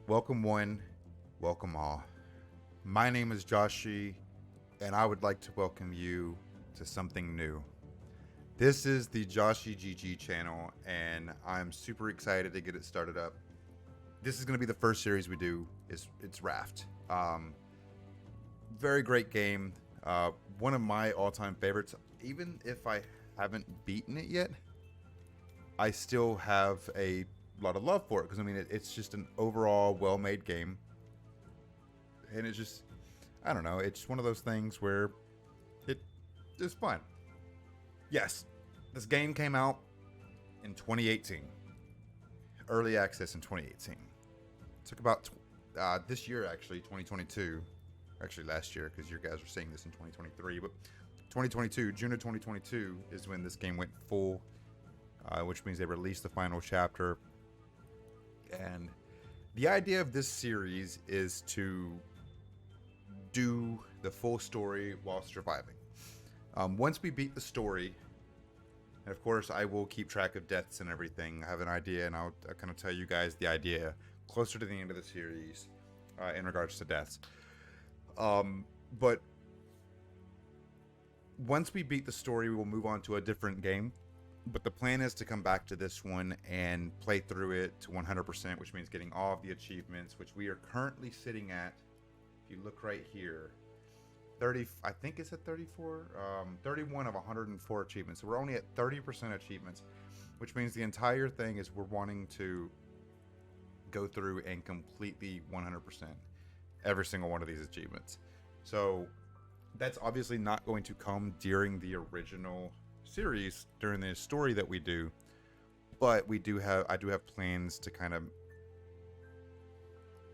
Welcome one, welcome all. My name is Jawshy, and I would like to welcome you to something new. This is the Jawshy GG channel, and I'm super excited to get it started up. This is going to be the first series we do. It's Raft. Very great game. One of my all-time favorites. Even if I haven't beaten it yet, I still have a lot of love for it because I mean it's just an overall well-made game, and it's just I don't know. It's one of those things where it is fun. Yes, this game came out in 2018, early access in 2018. It took about this year actually, 2022. Actually, last year because you guys are seeing this in 2023, but 2022, June of 2022 is when this game went full, which means they released the final chapter. And the idea of this series is to do the full story while surviving. Once we beat the story, and of course I will keep track of deaths and everything. I have an idea, and I'll kind of tell you guys the idea closer to the end of the series in regards to deaths. But once we beat the story, we will move on to a different game. But the plan is to come back to this one and play through it to 100%, which means getting all of the achievements, which we are currently sitting at. If you look right here, 30, I think it's at 34, 31 of 104 achievements. So we're only at 30% achievements, which means the entire thing is we're wanting to go through and completely 100% every single one of these achievements. So that's obviously not going to come during the original series, during the story that we do, but I do have plans to kind of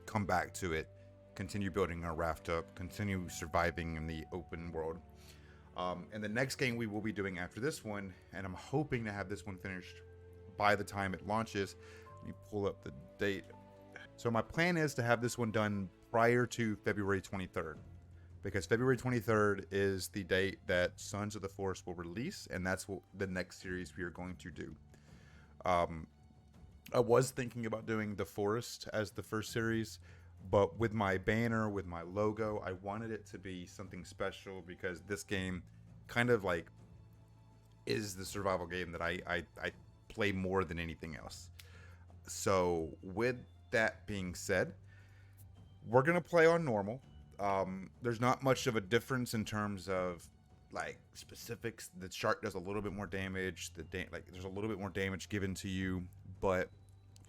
come back to it, continue building our raft up, continue surviving in the open world. And the next game we will be doing after this one, and I'm hoping to have this one finished by the time it launches. Let me pull up the date. So my plan is to have this one done prior to February 23rd, because February 23rd is the date that Sons of the Forest will release, and that's what the next series we are going to do. I was thinking about doing the Forest as the first series, but with my banner, with my logo, I wanted it to be something special because this game kind of like is the survival game that I play more than anything else. So with that being said, we're gonna play on normal. There's not much of a difference in terms of like specifics. The shark does a little bit more damage. Like there's a little bit more damage given to you, but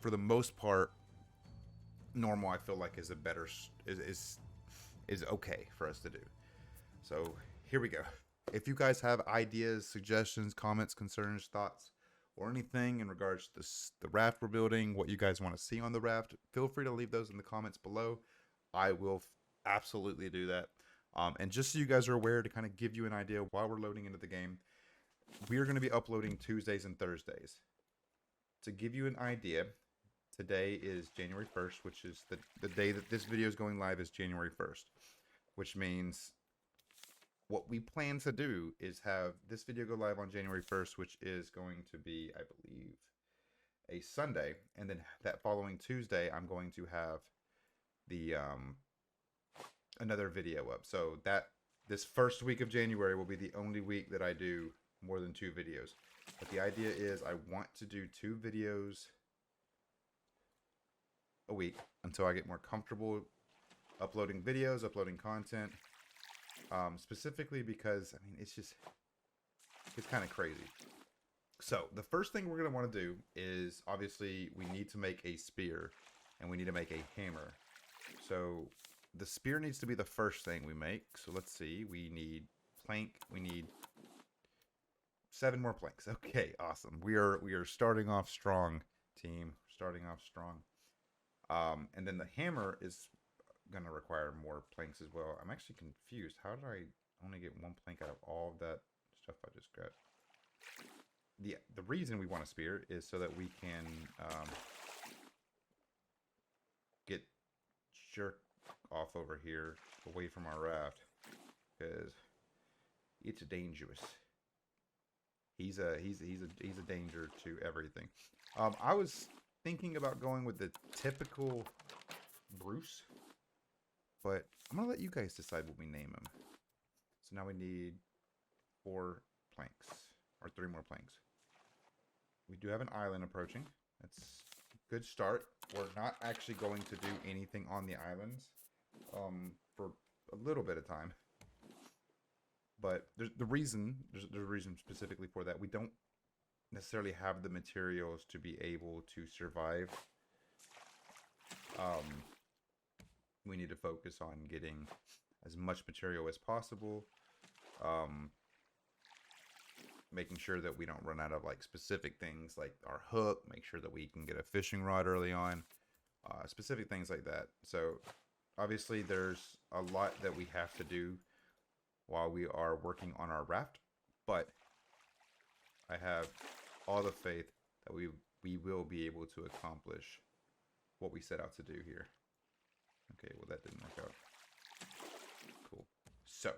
for the most part, normal I feel like is a better is okay for us to do. So here we go. If you guys have ideas, suggestions, comments, concerns, thoughts, or anything in regards to the raft we're building, what you guys want to see on the raft, feel free to leave those in the comments below. I will absolutely do that. And just so you guys are aware, to kind of give you an idea while we're loading into the game, we are going to be uploading Tuesdays and Thursdays. To give you an idea, today is January 1st, which is the day that this video is going live is January 1st, which means what we plan to do is have this video go live on January 1st, which is going to be, I believe, a Sunday. And then that following Tuesday, I'm going to have the another video up. So that this first week of January will be the only week that I do more than 2 videos. But the idea is I want to do 2 videos a week until I get more comfortable uploading videos, uploading content. Specifically because I mean it's kind of crazy. So the first thing we're going to want to do is obviously we need to make a spear and we need to make a hammer. So the spear needs to be the first thing we make. So let's see, we need plank, we need 7 more planks. Okay, awesome. We are starting off strong, team. Starting off strong. And then the hammer is going to require more planks as well. I'm actually confused. How did I only get 1 plank out of all of that stuff I just got? The reason we want a spear is so that we can get jerk off over here away from our raft, because it's dangerous. He's a danger to everything. I was thinking about going with the typical Bruce. But I'm going to let you guys decide what we name him. So now we need 4 planks. Or 3 more planks. We do have an island approaching. That's a good start. We're not actually going to do anything on the islands for a little bit of time. But there's a reason specifically for that. We don't necessarily have the materials to be able to survive. We need to focus on getting as much material as possible. Making sure that we don't run out of like specific things like our hook. Make sure that we can get a fishing rod early on. Specific things like that. So obviously there's a lot that we have to do while we are working on our raft, but I have all the faith that we will be able to accomplish what we set out to do here. Okay, well that didn't work out. Cool. So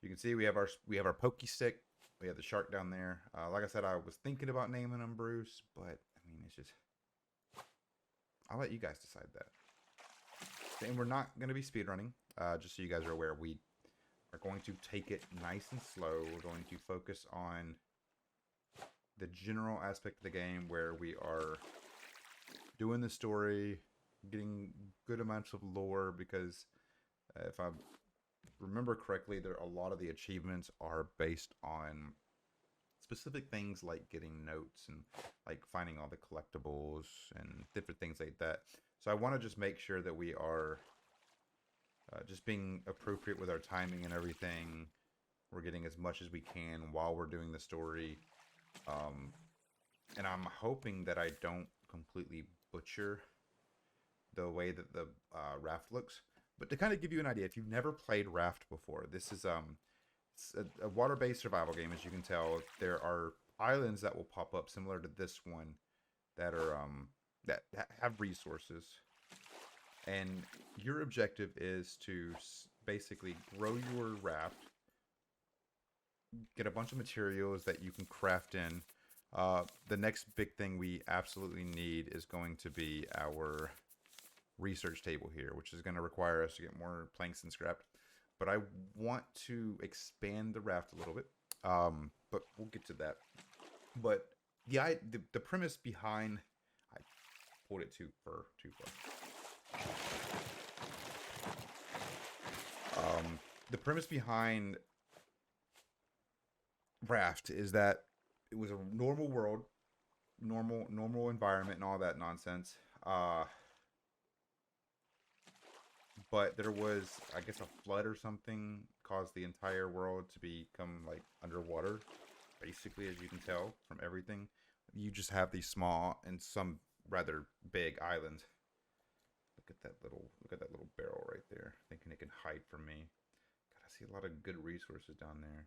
you can see we have our pokey stick. We have the shark down there. Like I said, I was thinking about naming him Bruce, but I mean it's just, I'll let you guys decide that. And we're not going to be speedrunning, just so you guys are aware. We are going to take it nice and slow. We're going to focus on the general aspect of the game where we are doing the story, getting good amounts of lore, because if I remember correctly, a lot of the achievements are based on specific things like getting notes and like finding all the collectibles and different things like that. So I want to just make sure that we are just being appropriate with our timing and everything. We're getting as much as we can while we're doing the story. And I'm hoping that I don't completely butcher the way that the raft looks. But to kind of give you an idea, if you've never played Raft before, this is it's a water-based survival game. As you can tell, there are islands that will pop up similar to this one that are that have resources. And your objective is to basically grow your raft, get a bunch of materials that you can craft in. The next big thing we absolutely need is going to be our research table here, which is going to require us to get more planks and scrap. But I want to expand the raft a little bit, but we'll get to that. But the premise behind, I pulled it too far. The premise behind Raft is that it was a normal world, normal environment, and all that nonsense. But there was, I guess, a flood or something caused the entire world to become like underwater. Basically, as you can tell from everything, you just have these small and some rather big islands. Look at that little barrel right there. Thinking it can hide from me. God, I see a lot of good resources down there.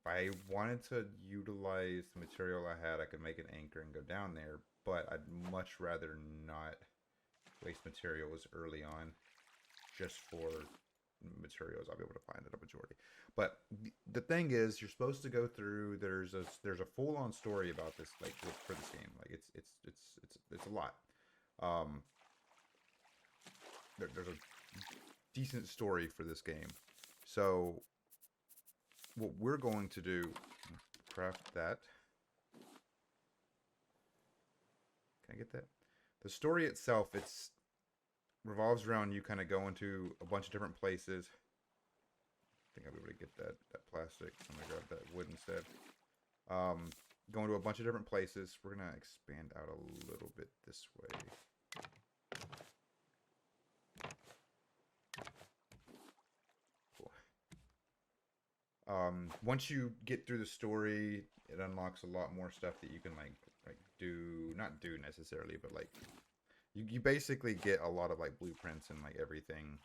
If I wanted to utilize the material I had, I could make an anchor and go down there. But I'd much rather not waste materials early on, just for materials I'll be able to find at a majority. But the thing is, you're supposed to go through. There's a full-on story about this, like for this game. Like it's a lot. There's a decent story for this game. So what we're going to do, craft that. Can I get that? The story itself, revolves around you kind of going to a bunch of different places. I think I'll be able to get that plastic. I'm gonna grab that wood instead. Going to a bunch of different places. We're gonna expand out a little bit this way. Cool. Once you get through the story, it unlocks a lot more stuff that you can like not do necessarily, but like you basically get a lot of like blueprints and like everything.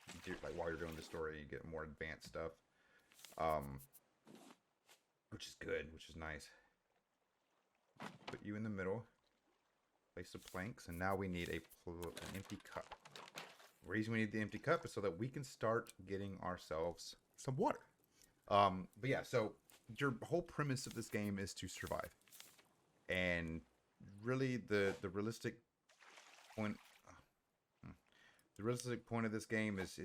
Like while you're doing the story, you get more advanced stuff, which is good, which is nice. Put you in the middle. Place the planks, and now we need an empty cup. The reason we need the empty cup is so that we can start getting ourselves some water. But yeah, so your whole premise of this game is to survive, and really the realistic point, the realistic point of this game is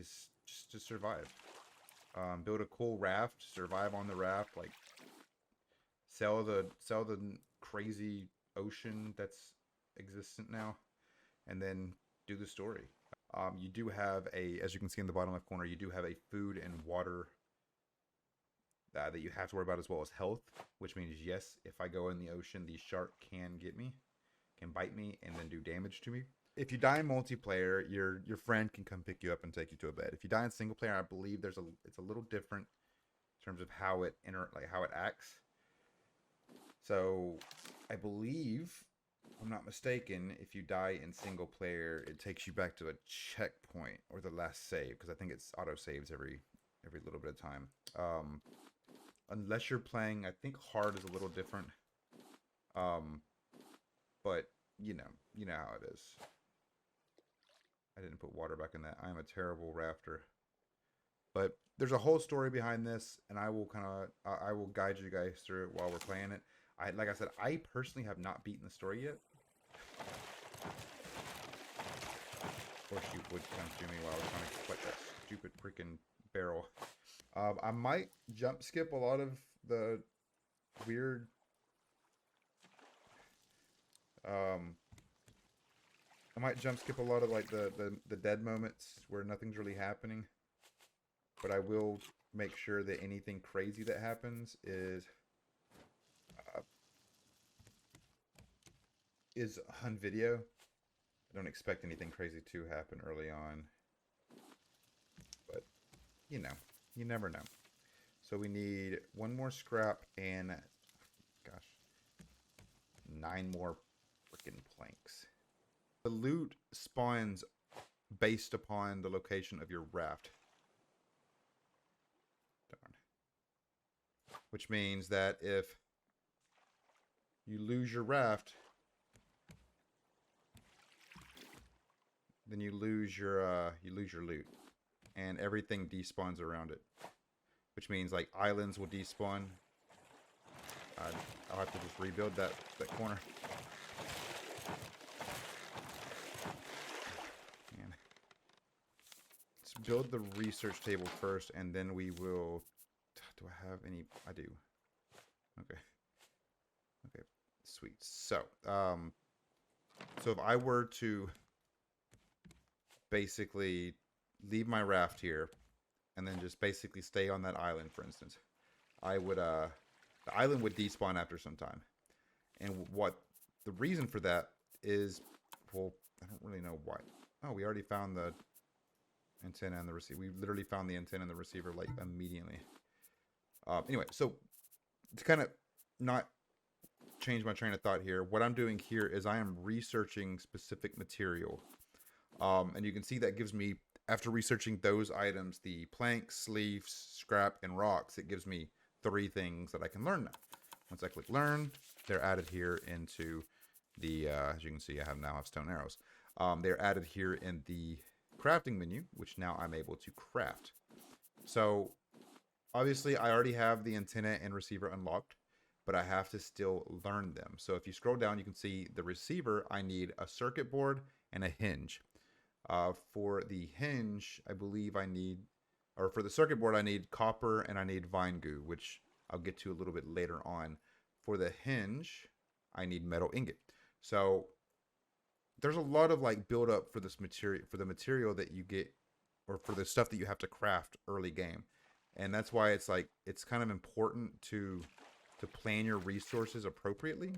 just to survive. Build a cool raft, survive on the raft, like sell the crazy ocean that's existent now, and then do the story. You do have as you can see in the bottom left corner, you do have a food and water that you have to worry about, as well as health, which means yes, if I go in the ocean, the shark can get me, can bite me, and then do damage to me. If you die in multiplayer, your friend can come pick you up and take you to a bed. If you die in single player, I believe it's a little different in terms of how it how it acts. So I believe, if I'm not mistaken, if you die in single player, it takes you back to a checkpoint or the last save, because I think it's auto saves every little bit of time. Unless you're playing, I think hard is a little different. But you know how it is. I didn't put water back in that. I'm a terrible rafter. But there's a whole story behind this, and I will I will guide you guys through it while we're playing it. Like I said, I personally have not beaten the story yet. Of course, you would come to me while I was trying to collect that stupid freaking barrel. I might jump skip a lot of the weird I might jump skip a lot of like the dead moments where nothing's really happening. But I will make sure that anything crazy that happens is on video. I don't expect anything crazy to happen early on. But you never know. So we need 1 more scrap and, gosh, 9 more freaking planks. The loot spawns based upon the location of your raft. Darn. Which means that if you lose your raft, then you lose your loot, and everything despawns around it. Which means like islands will despawn. I'll have to just rebuild that corner. Man. Let's build the research table first, and then we will. Do I have any? I do. Okay. Okay. Sweet. So, so if I were to basically leave my raft here and then just basically stay on that island, for instance, I would the island would despawn after some time. And what the reason for that is, well, I don't really know why. Oh, we already found the antenna and the receiver. We literally found the antenna and the receiver like immediately. Anyway, so to kind of not change my train of thought here, what I'm doing here is I am researching specific material. And you can see that gives me, after researching those items, the planks, leaves, scrap, and rocks, it gives me 3 things that I can learn now. Once I click learn, they're added here into the, as you can see, I now have stone arrows. They're added here in the crafting menu, which now I'm able to craft. So obviously I already have the antenna and receiver unlocked, but I have to still learn them. So if you scroll down, you can see the receiver, I need a circuit board and a hinge. For the hinge, I believe I need, or for the circuit board, I need copper and I need vine goo, which I'll get to a little bit later on. For the hinge, I need metal ingot. So there's a lot of like build up for this material, for the material that you get, or for the stuff that you have to craft early game. And that's why it's like, it's kind of important to plan your resources appropriately.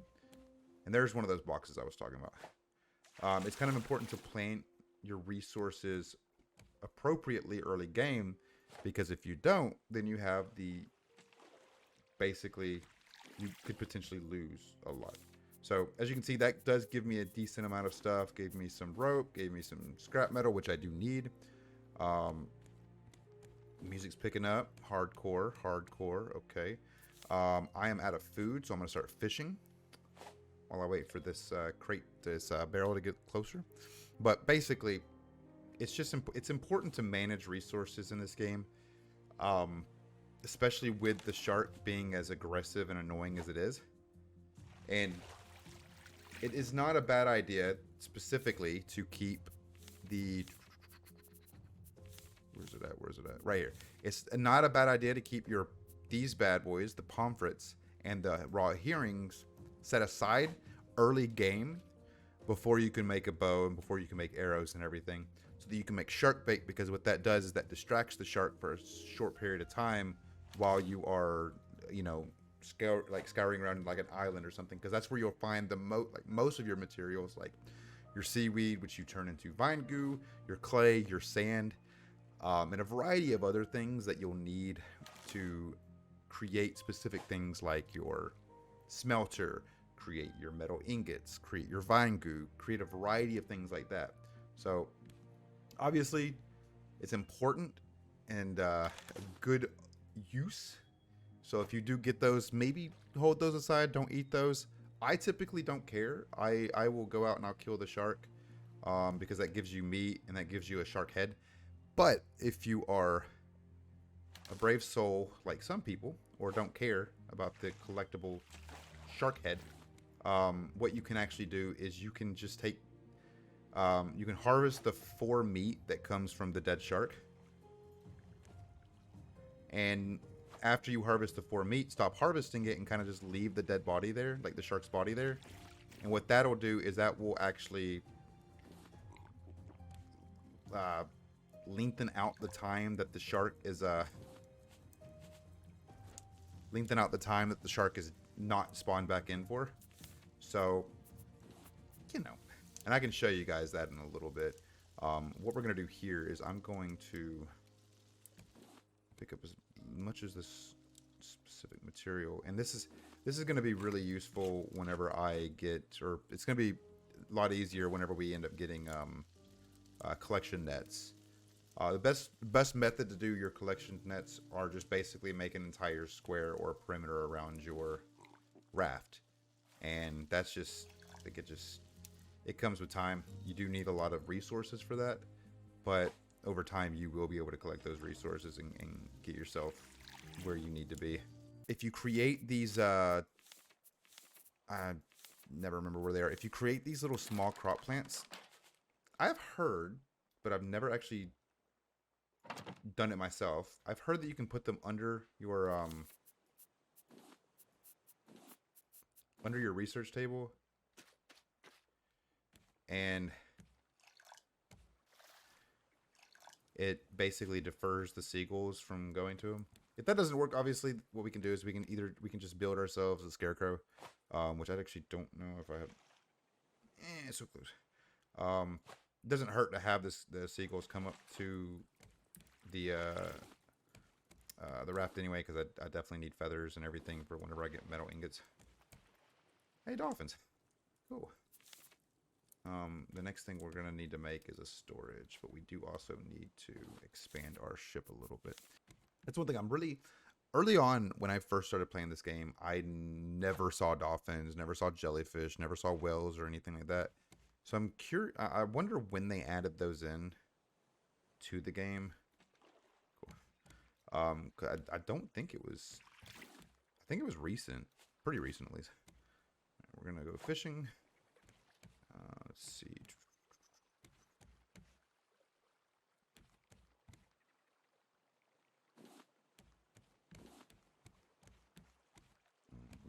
And there's one of those boxes I was talking about. It's kind of important to plan your resources appropriately early game, because if you don't, then you have basically you could potentially lose a lot. So as you can see, that does give me a decent amount of stuff. Gave me some rope, gave me some scrap metal, which I do need. Music's picking up. Hardcore. Okay. I am out of food, so I'm gonna start fishing while I wait for this barrel to get closer. But basically, it's important to manage resources in this game, especially with the shark being as aggressive and annoying as it is. And it is not a bad idea specifically to keep the it at? Where's it at? Right here. It's not a bad idea to keep these bad boys, the pomfrets and the raw herrings, set aside early game before you can make a bow and before you can make arrows and everything, so that you can make shark bait. Because what that does is that distracts the shark for a short period of time while you are, you know, scouring around like an island or something. Because that's where you'll find the most of your materials, like your seaweed, which you turn into vine goo, your clay, your sand, and a variety of other things that you'll need to create specific things like your smelter, create your metal ingots, create your vine goo, create a variety of things like that. So obviously it's important and a good use. So if you do get those, maybe hold those aside, don't eat those. I typically don't care. I will go out and I'll kill the shark, because that gives you meat and that gives you a shark head. But if you are a brave soul like some people, or don't care about the collectible shark head, what you can actually do is you can just take, you can harvest the 4 meat that comes from the dead shark. And after you harvest the 4 meat, stop harvesting it and kind of just leave the dead body there, like the shark's body there. And what that'll do is that will actually lengthen out the time that the shark is not spawned back in for. So, you know, and I can show you guys that in a little bit. What we're gonna do here is I'm going to pick up as much as this specific material, and this is going to be really useful whenever I get, or it's going to be a lot easier whenever we end up getting collection nets. The best method to do your collection nets are just basically make an entire square or perimeter around your raft, and that's just, I think it comes with time. You do need a lot of resources for that, but over time you will be able to collect those resources and get yourself where you need to be. If you create these I never remember where they are. If you create these little small crop plants, I've heard, but I've never actually done it myself, I've heard that you can put them under your research table, and it basically defers the seagulls from going to them. If that doesn't work, obviously what we can do is we can just build ourselves a scarecrow, which I actually don't know if I have. It's so close. It doesn't hurt to have the seagulls come up to the raft anyway, because I definitely need feathers and everything for whenever I get metal ingots. Hey, dolphins. Cool. The next thing we're going to need to make is a storage, but we do also need to expand our ship a little bit. That's one thing I'm really... Early on, when I first started playing this game, I never saw dolphins, never saw jellyfish, never saw whales or anything like that. So I'm curious... I wonder when they added those in to the game. Cool. I don't think it was... I think it was recent. Pretty recent, at least. We're going to go fishing. Let's see.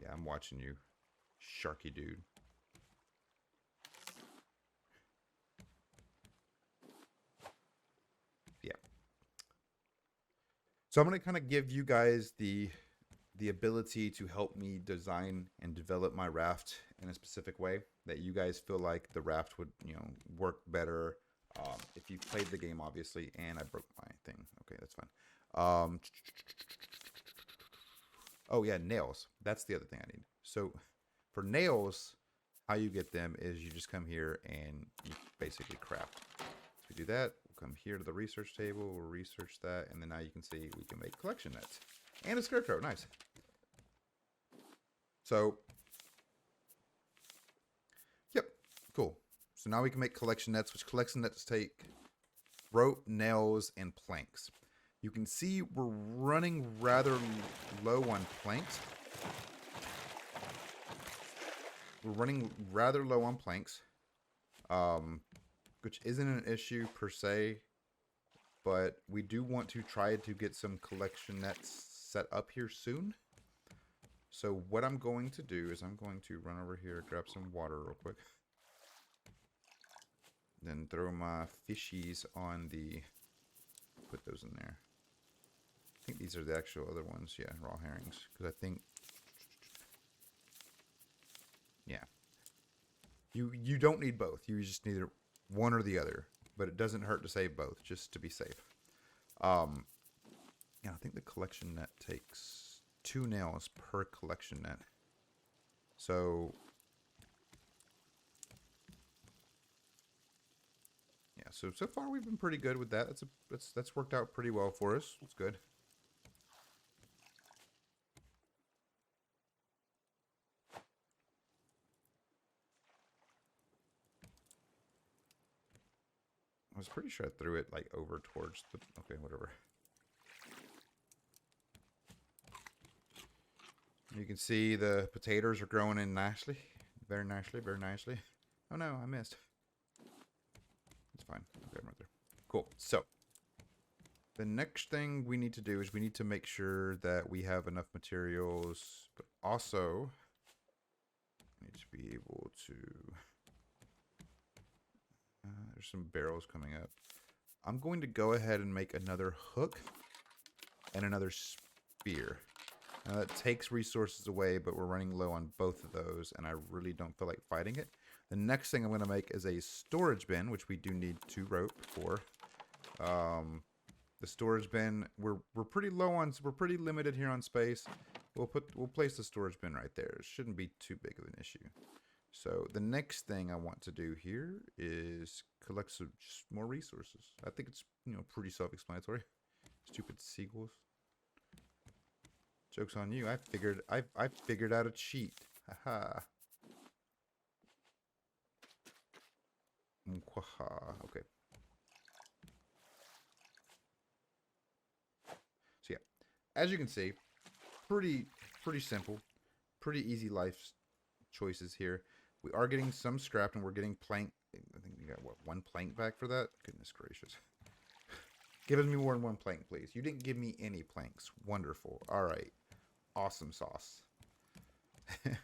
Yeah, I'm watching you, sharky dude. Yeah. So I'm going to kind of give you guys the ability to help me design and develop my raft in a specific way that you guys feel like the raft would, you know, work better if you played the game, obviously. And I broke my thing. Okay, that's fine. Oh yeah, nails. That's the other thing I need. So for nails, how you get them is you just come here and you basically craft. So we do that. We'll come here to the research table. We'll research that, and then now you can see we can make collection nets and a scarecrow. Nice. So, yep, cool. So now we can make collection nets, which collection nets take rope, nails, and planks. You can see we're running rather low on planks. We're running rather low on planks, which isn't an issue per se. but we do want to try to get some collection nets set up here soon. So what I'm going to do is I'm going to run over here, grab some water real quick. Then throw my fishies on the... Put those in there. I think these are the actual other ones. Yeah, raw herrings. Because I think... Yeah. You don't need both. You just need one or the other. But it doesn't hurt to save both, just to be safe. Yeah, I think the collection net takes 2 nails per collection net. So... Yeah, so far we've been pretty good with that. That's worked out pretty well for us. It's good. I was pretty sure I threw it like over towards the... Okay, whatever. You can see the potatoes are growing in nicely. Very nicely, very nicely. Oh no, I missed. It's fine. Okay, I'm right there. Cool. So, the next thing we need to do is we need to make sure that we have enough materials, but also need to be able to... there's some barrels coming up. I'm going to go ahead and make another hook and another spear. Now that takes resources away, but we're running low on both of those, and I really don't feel like fighting it. The next thing I'm going to make is a storage bin, which we do need 2 rope for. The storage bin, we're pretty low on, we're pretty limited here on space. We'll place the storage bin right there. It shouldn't be too big of an issue. So the next thing I want to do here is collect some just more resources. I think it's, you know, pretty self-explanatory. Stupid seagulls. Joke's on you. I figured out a cheat. Haha. Okay. So yeah, as you can see, pretty simple, pretty easy life choices here. We are getting some scrap, and we're getting plank. I think we got what, 1 plank back for that. Goodness gracious. Give me more than 1 plank, please. You didn't give me any planks. Wonderful. All right. Awesome sauce. You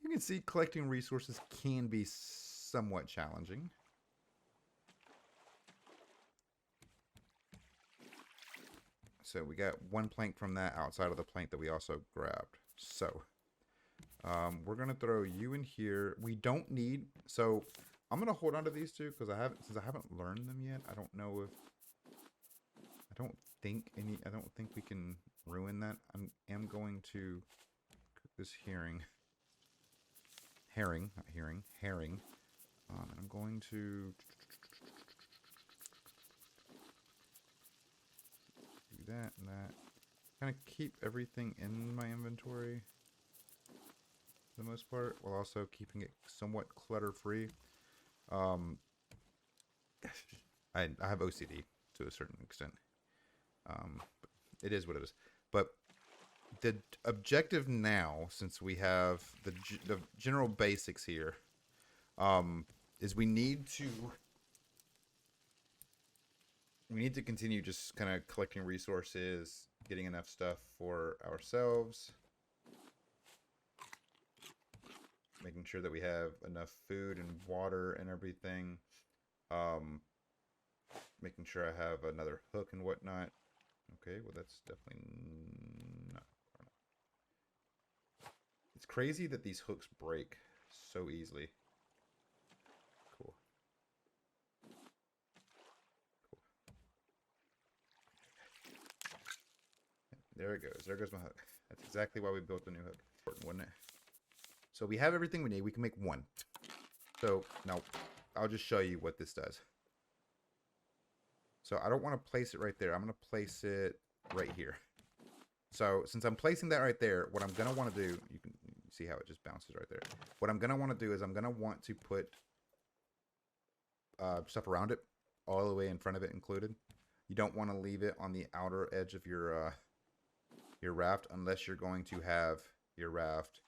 can see collecting resources can be somewhat challenging. So we got 1 plank from that outside of the plank that we also grabbed. So we're gonna throw you in here. We don't need, so I'm gonna hold on to these 2 because since I haven't learned them yet. I don't know if I don't think we can ruin that. I am going to cook this herring. Not hearing, herring. And I'm going to do that and that. Kind of keep everything in my inventory for the most part, while also keeping it somewhat clutter-free. I have OCD to a certain extent. It is what it is. But the objective now, since we have the general basics here, is we need to continue just kind of collecting resources, getting enough stuff for ourselves, making sure that we have enough food and water and everything, making sure I have another hook and whatnot. Okay, well that's definitely not. It's crazy that these hooks break so easily. Cool. There it goes. There goes my hook. That's exactly why we built the new hook. Important, wasn't it? So we have everything we need. We can make 1. So now I'll just show you what this does. So I don't want to place it right there. I'm going to place it right here. So since I'm placing that right there, what I'm going to want to do, you can see how it just bounces right there. What I'm going to want to do is I'm going to want to put stuff around it, all the way in front of it included. You don't want to leave it on the outer edge of your raft unless you're going to have your raft,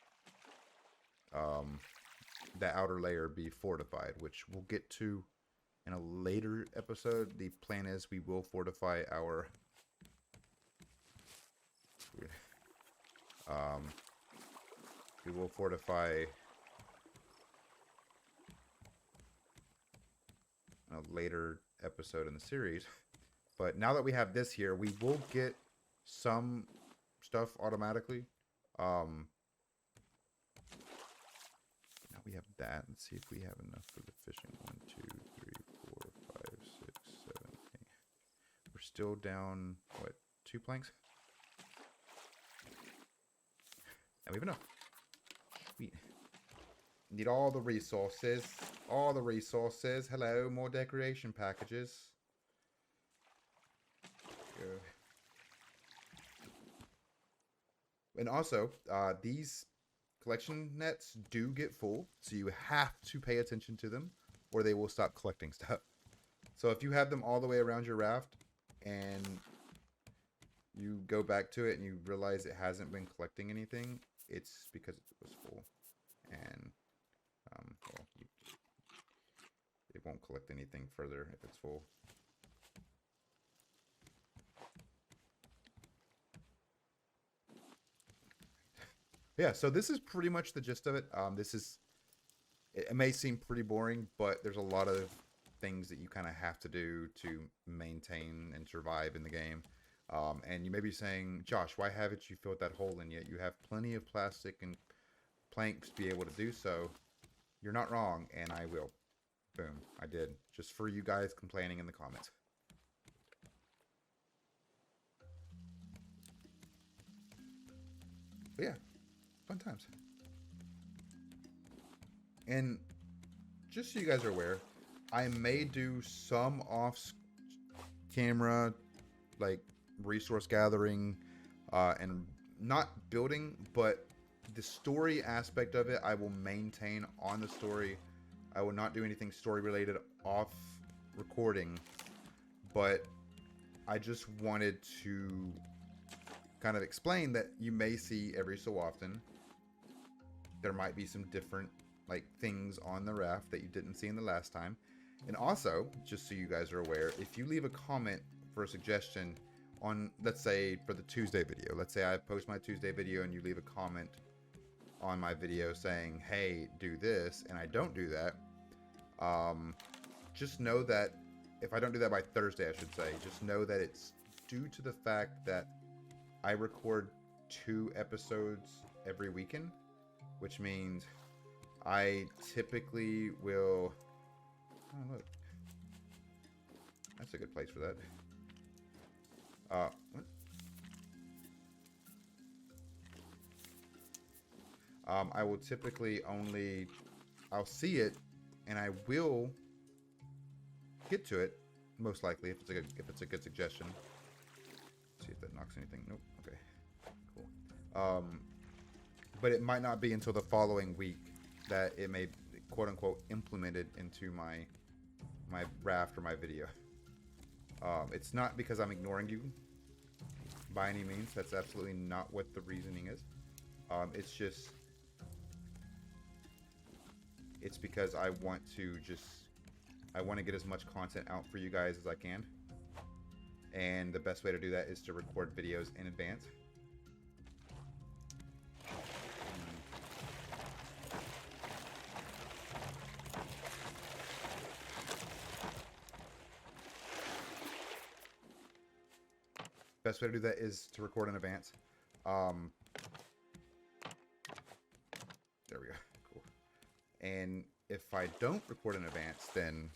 the outer layer be fortified, which we'll get to in a later episode. The plan is we will fortify our we will fortify in a later episode in the series. But now that we have this here, we will get some stuff automatically. Now we have that. Let's see if we have enough for the fishing. 1, 2, 3, 4, 5, 6, 7, 8. We're still down, what, 2 planks? And we have enough. Sweet. Need all the resources. All the resources. Hello, more decoration packages. Go. And also, these collection nets do get full, so you have to pay attention to them, or they will stop collecting stuff. So if you have them all the way around your raft, and you go back to it and you realize it hasn't been collecting anything, it's because it was full. And well, it won't collect anything further if it's full. Yeah, so this is pretty much the gist of it. It may seem pretty boring, but there's a lot of things that you kind of have to do to maintain and survive in the game. And you may be saying, Josh, why haven't you filled that hole in yet? You have plenty of plastic and planks to be able to do so. You're not wrong, and I will. Boom, I did. Just for you guys complaining in the comments. But yeah, fun times. And just so you guys are aware, I may do some off-camera, like, resource gathering, and not building, but the story aspect of it, I will maintain on the story. I will not do anything story-related off recording, but I just wanted to kind of explain that you may see every so often there might be some different like things on the raft that you didn't see in the last time. And also, just so you guys are aware, if you leave a comment for a suggestion on, let's say for the Tuesday video, let's say I post my Tuesday video and you leave a comment on my video saying, hey, do this, and I don't do that, just know that if I don't do that by Thursday, I should say, just know that it's due to the fact that I record 2 episodes every weekend, which means I typically will... Oh, look. That's a good place for that. What? I will typically only... I'll see it, and I will get to it, most likely, if it's a good suggestion. Let's see if that knocks anything. Nope. Okay. Cool. But it might not be until the following week that it may, quote unquote, implemented into my raft or my video. It's not because I'm ignoring you by any means. That's absolutely not what the reasoning is. It's because I want to get as much content out for you guys as I can. And the best way to do that is to record videos in advance. Best way to do that is to record in advance. There we go. Cool. And if I don't record in advance, then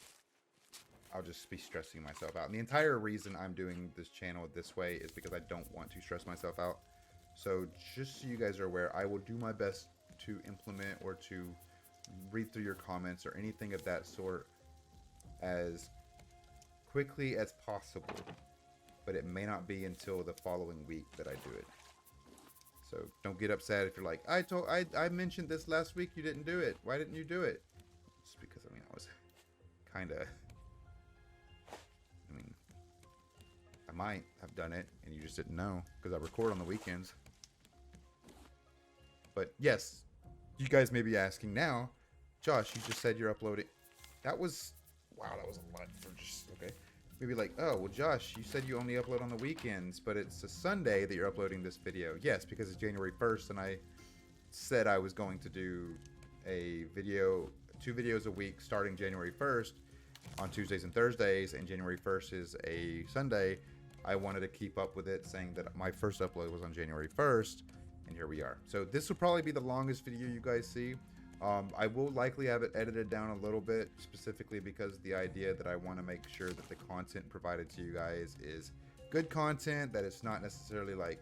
I'll just be stressing myself out. And the entire reason I'm doing this channel this way is because I don't want to stress myself out. So just so you guys are aware, I will do my best to implement or to read through your comments or anything of that sort as quickly as possible. But it may not be until the following week that I do it. So don't get upset if you're like, I mentioned this last week, you didn't do it. Why didn't you do it? It's because, I was kind of... I might have done it, and you just didn't know, because I record on the weekends. But yes, you guys may be asking now, Josh, you just said you're uploading. That was Wow, that was a lot for just okay. Maybe like, oh well, Josh, you said you only upload on the weekends, but it's a Sunday that you're uploading this video. Yes, because it's January 1st, and I said I was going to do a video, 2 videos a week starting January 1st on Tuesdays and Thursdays, and January 1st is a Sunday. I wanted to keep up with it, saying that my first upload was on January 1st, and here we are. So this will probably be the longest video you guys see. I will likely have it edited down a little bit, specifically because the idea that I want to make sure that the content provided to you guys is good content, that it's not necessarily like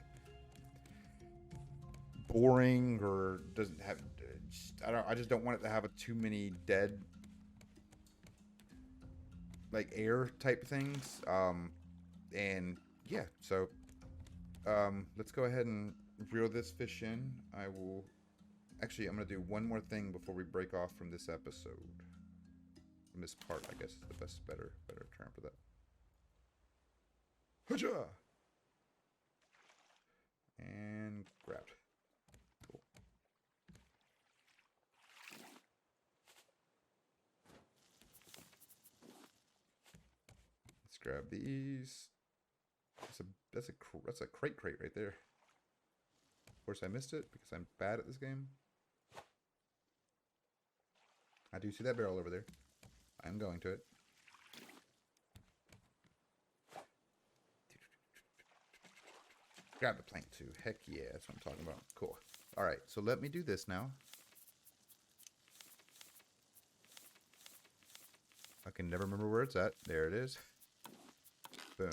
boring or doesn't have. I just don't want it to have too many dead like air type things. And yeah, so let's go ahead and reel this fish in. I will. Actually, I'm going to do one more thing before we break off from this episode. From this part, I guess is the better term for that. Haja! And grabbed. Cool. Let's grab these. That's a crate right there. Of course, I missed it because I'm bad at this game. I do see that barrel over there. I'm going to it. Grab the plank too. Heck yeah, that's what I'm talking about. Cool. All right, so let me do this now. I can never remember where it's at. There it is. Boom.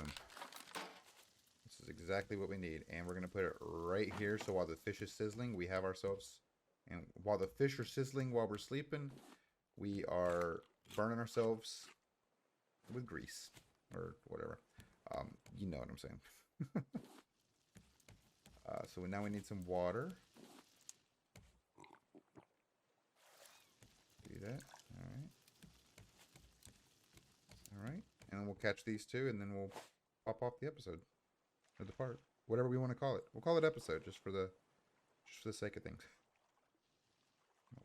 This is exactly what we need. And we're going to put it right here. So while the fish is sizzling, we have ourselves... And while the fish are sizzling while we're sleeping, we are burning ourselves with grease. Or whatever. You know what I'm saying. So now we need some water. Do that. All right. All right. And then we'll catch these two, and then we'll pop off the episode. Or the part. Whatever we want to call it. We'll call it episode just for the sake of things.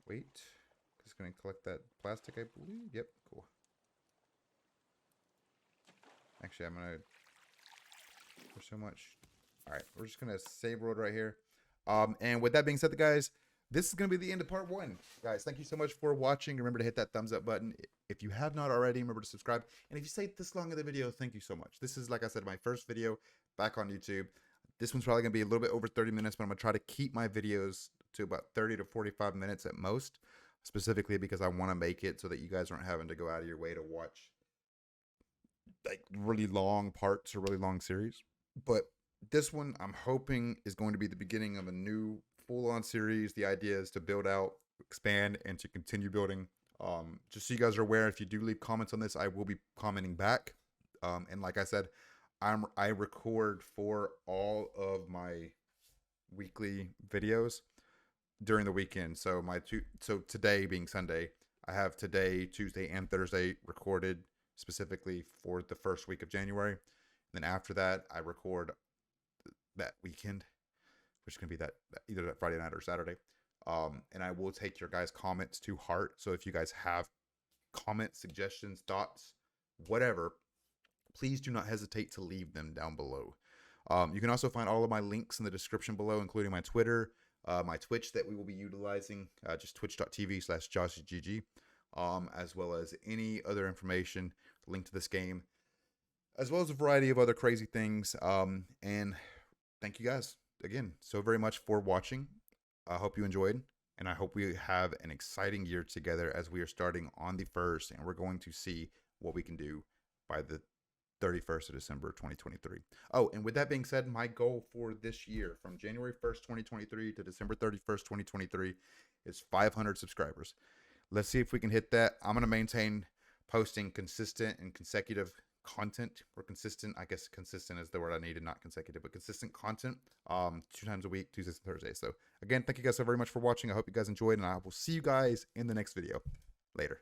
Wait. Just going to collect that plastic, I believe. Yep. Cool. Actually, I'm going to... There's so much... Alright, we're just going to save road right here. And with that being said, guys, this is going to be the end of part 1. Guys, thank you so much for watching. Remember to hit that thumbs up button. If you have not already, remember to subscribe. And if you stayed this long in the video, thank you so much. This is, like I said, my first video back on YouTube. This one's probably going to be a little bit over 30 minutes, but I'm going to try to keep my videos to about 30 to 45 minutes at most. Specifically because I want to make it so that you guys aren't having to go out of your way to watch like really long parts or really long series. But this one, I'm hoping, is going to be the beginning of a new full-on series. The idea is to build out, expand, and to continue building. Just so you guys are aware, if you do leave comments on this, I will be commenting back. And like I said, I record for all of my weekly videos during the weekend. So so today being Sunday, I have today, Tuesday, and Thursday recorded specifically for the first week of January. And then after that, I record that weekend, which is going to be that either that Friday night or Saturday. And I will take your guys' comments to heart. So if you guys have comments, suggestions, thoughts, whatever, please do not hesitate to leave them down below. You can also find all of my links in the description below, including my Twitter, my Twitch that we will be utilizing, just twitch.tv/JawshyGG, as well as any other information linked to this game, as well as a variety of other crazy things. And thank you guys again so very much for watching. I hope you enjoyed, and I hope we have an exciting year together as we are starting on the 1st, and we're going to see what we can do by the 31st of December 2023. Oh, and with that being said, my goal for this year from January 1st, 2023 to December 31st, 2023 is 500 subscribers. Let's see if we can hit that. I'm going to maintain posting consistent and consecutive content, or consistent, I guess consistent is the word I needed, not consecutive, but consistent content 2 times a week, Tuesdays and Thursdays. So again, thank you guys so very much for watching. I hope you guys enjoyed, and I will see you guys in the next video. Later.